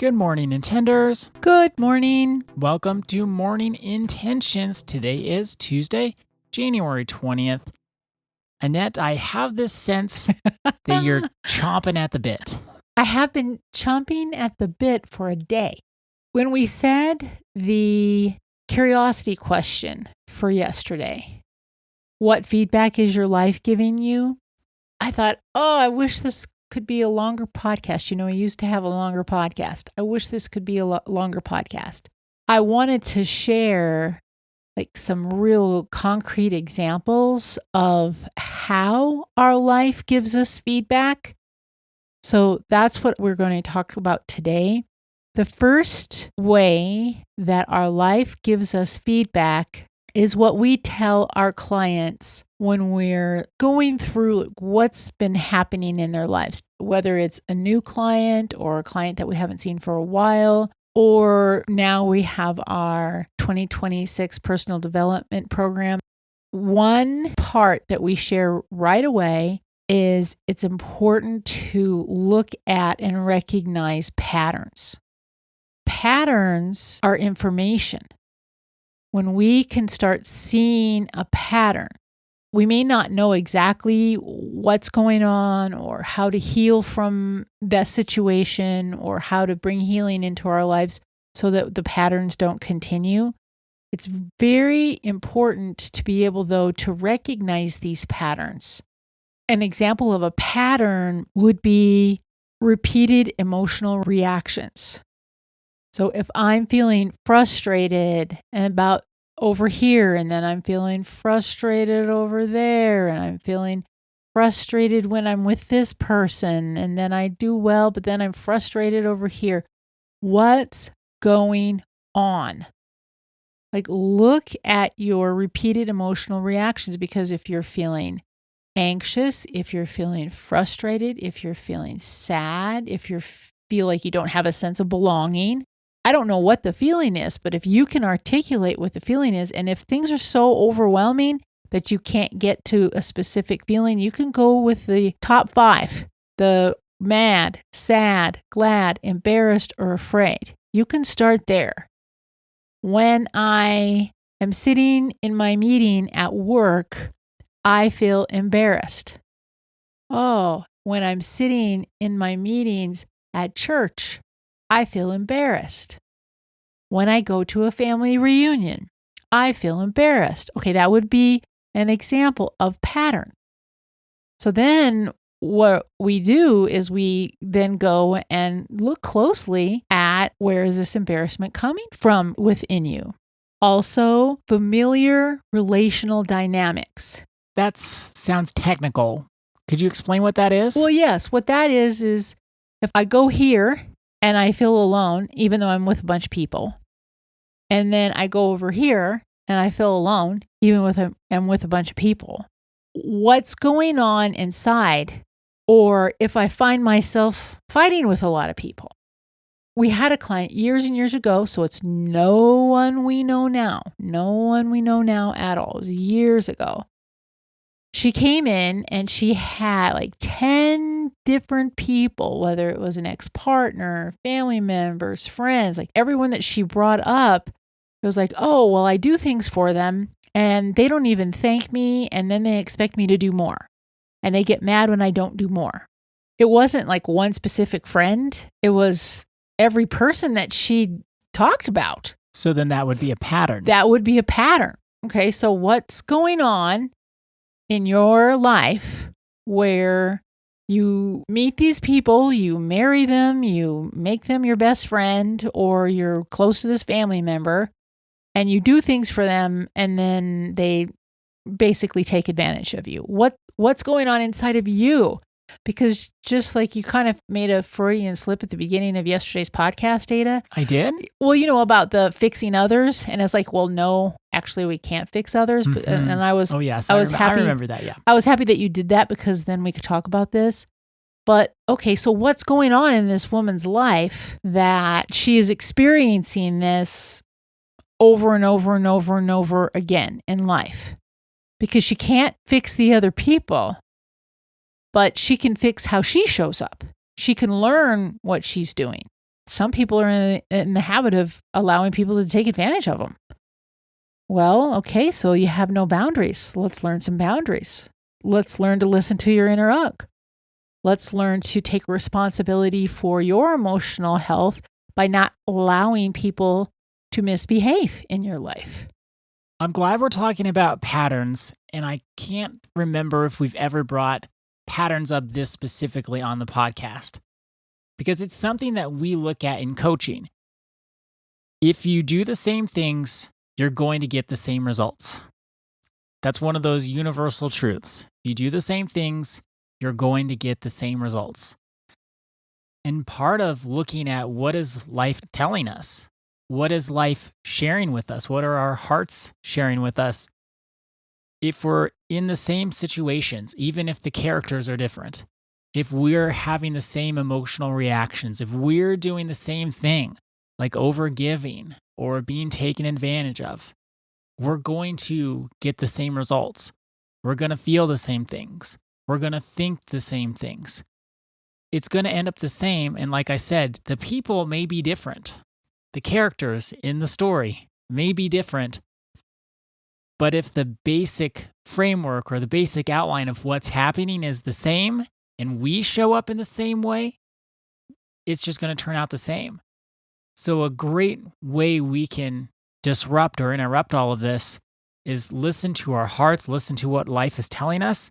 Good morning, Intenders. Good morning. Welcome to Morning Intentions. Today is Tuesday, January 20th. Annette, I have this sense that you're chomping at the bit. I have been chomping at the bit for a day. When we said the curiosity question for yesterday, what feedback is your life giving you? I thought, I wish this could be a longer podcast. You know, I used to have a longer podcast. I wish this could be a longer podcast. I wanted to share some real concrete examples of how our life gives us feedback. So that's what we're going to talk about today. The first way that our life gives us feedback is what we tell our clients when we're going through what's been happening in their lives, whether it's a new client or a client that we haven't seen for a while, or now we have our 2026 personal development program. One part that we share right away is it's important to look at and recognize patterns. Patterns are information. When we can start seeing a pattern, we may not know exactly what's going on or how to heal from that situation or how to bring healing into our lives so that the patterns don't continue. It's very important to be able, though, to recognize these patterns. An example of a pattern would be repeated emotional reactions. So if I'm feeling frustrated about over here, and then I'm feeling frustrated over there, and I'm feeling frustrated when I'm with this person, and then I do well, but then I'm frustrated over here. What's going on? Look at your repeated emotional reactions, because if you're feeling anxious, if you're feeling frustrated, if you're feeling sad, if you feel like you don't have a sense of belonging, I don't know what the feeling is, but if you can articulate what the feeling is, and if things are so overwhelming that you can't get to a specific feeling, you can go with the top 5, the mad, sad, glad, embarrassed, or afraid. You can start there. When I am sitting in my meeting at work, I feel embarrassed. When I'm sitting in my meetings at church, I feel embarrassed. When I go to a family reunion, I feel embarrassed. Okay, that would be an example of pattern. So then what we do is we then go and look closely at where is this embarrassment coming from within you. Also, familiar relational dynamics. That sounds technical. Could you explain what that is? Well, yes. What that is if I go here and I feel alone, even though I'm with a bunch of people, and then I go over here and I feel alone, even with I'm with a bunch of people, what's going on inside? Or if I find myself fighting with a lot of people. We had a client years and years ago, so it's no one we know now. No one we know now at all. It was years ago. She came in and she had 10 different people, whether it was an ex-partner, family members, friends, everyone that she brought up. It was I do things for them and they don't even thank me, and then they expect me to do more. And they get mad when I don't do more. It wasn't one specific friend. It was every person that she talked about. So then that would be a pattern. That would be a pattern. Okay, so what's going on in your life where you meet these people, you marry them, you make them your best friend, or you're close to this family member, and you do things for them, and then they basically take advantage of you? What's going on inside of you? Because just like you kind of made a Freudian slip at the beginning of yesterday's podcast, Ada. I did? Well, about the fixing others. And it's no, actually we can't fix others. But and I was, yes, I was happy. I remember that, yeah. I was happy that you did that, because then we could talk about this. But okay, so what's going on in this woman's life that she is experiencing this over and over and over and over again in life? Because she can't fix the other people, but she can fix how she shows up. She can learn what she's doing. some people are in the habit of allowing people to take advantage of them. Well, okay, so you have no boundaries. Let's learn some boundaries. Let's learn to listen to your inner ug. Let's learn to take responsibility for your emotional health by not allowing people to misbehave in your life. I'm glad we're talking about patterns, and I can't remember if we've ever brought patterns up this specifically on the podcast, because it's something that we look at in coaching. If you do the same things, you're going to get the same results. That's one of those universal truths. If you do the same things, you're going to get the same results. And part of looking at what is life telling us, what is life sharing with us, what are our hearts sharing with us, if we're in the same situations, even if the characters are different, if we're having the same emotional reactions, if we're doing the same thing, like overgiving or being taken advantage of, we're going to get the same results. We're going to feel the same things. We're going to think the same things. It's going to end up the same. And like I said, the people may be different. The characters in the story may be different. But if the basic framework or the basic outline of what's happening is the same, and we show up in the same way, it's just going to turn out the same. So a great way we can disrupt or interrupt all of this is listen to our hearts, listen to what life is telling us,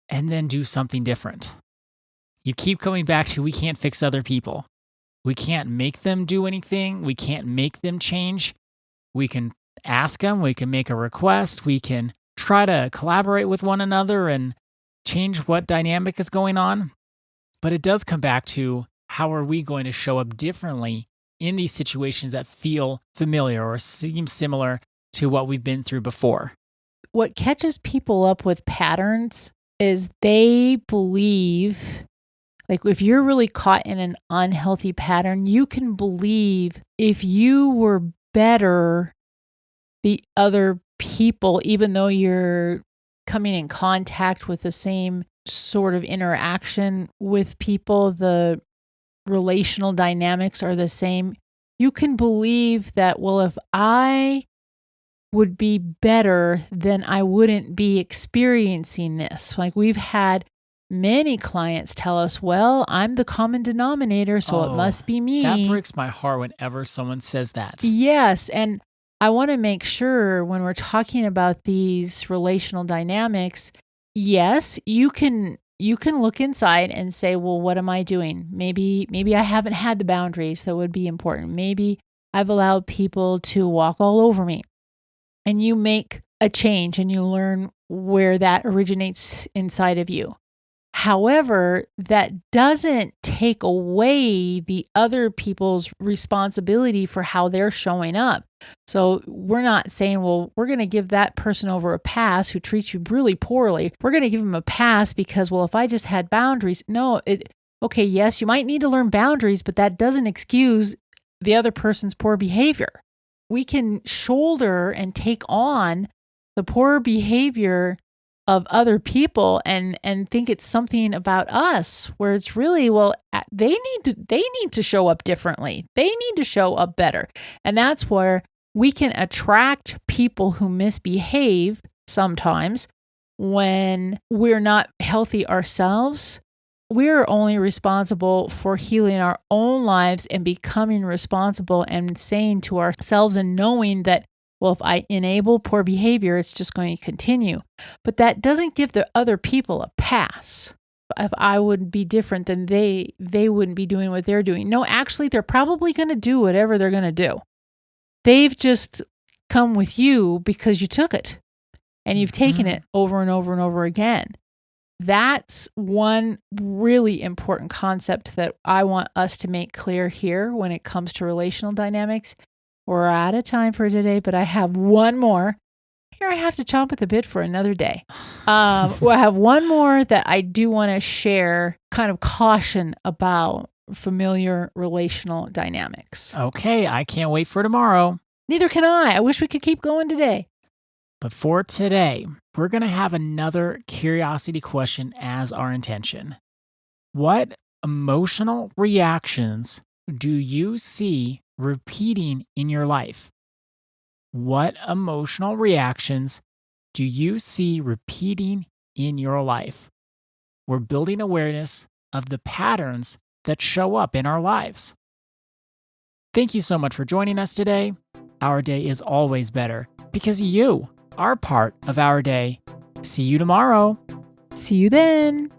and then do something different. You keep coming back to we can't fix other people. We can't make them do anything. We can't make them change. We can ask them. We can make a request. We can try to collaborate with one another and change what dynamic is going on. But it does come back to how are we going to show up differently in these situations that feel familiar or seem similar to what we've been through before. What catches people up with patterns is they believe, like if you're really caught in an unhealthy pattern, you can believe if you were better, the other people, even though you're coming in contact with the same sort of interaction with people, the relational dynamics are the same. You can believe that, well, if I would be better, then I wouldn't be experiencing this. Like we've had many clients tell us, well, I'm the common denominator, so it must be me. That breaks my heart whenever someone says that. Yes. And I want to make sure when we're talking about these relational dynamics, yes, you can look inside and say, well, what am I doing? Maybe I haven't had the boundaries that would be important. Maybe I've allowed people to walk all over me. And you make a change and you learn where that originates inside of you. However, that doesn't take away the other people's responsibility for how they're showing up. So we're not saying, well, we're going to give that person over a pass who treats you really poorly. We're going to give them a pass because, well, if I just had boundaries. No, okay, yes, you might need to learn boundaries, but that doesn't excuse the other person's poor behavior. We can shoulder and take on the poor behavior of other people and think it's something about us, where it's really, well, they need to show up differently. They need to show up better. And that's where we can attract people who misbehave sometimes when we're not healthy ourselves. We're only responsible for healing our own lives and becoming responsible and saying to ourselves and knowing that, well, if I enable poor behavior, it's just going to continue. But that doesn't give the other people a pass. If I would be different, then they wouldn't be doing what they're doing. No, actually, they're probably going to do whatever they're going to do. They've just come with you because you took it and you've taken it over and over and over again. That's one really important concept that I want us to make clear here when it comes to relational dynamics. We're out of time for today, but I have one more. Here I have to chomp at the bit for another day. Well, I have one more that I do want to share, kind of caution about familiar relational dynamics. Okay, I can't wait for tomorrow. Neither can I. I wish we could keep going today. But for today, we're going to have another curiosity question as our intention. What emotional reactions do you see repeating in your life? What emotional reactions do you see repeating in your life? We're building awareness of the patterns that show up in our lives. Thank you so much for joining us today. Our day is always better because you are part of our day. See you tomorrow. See you then.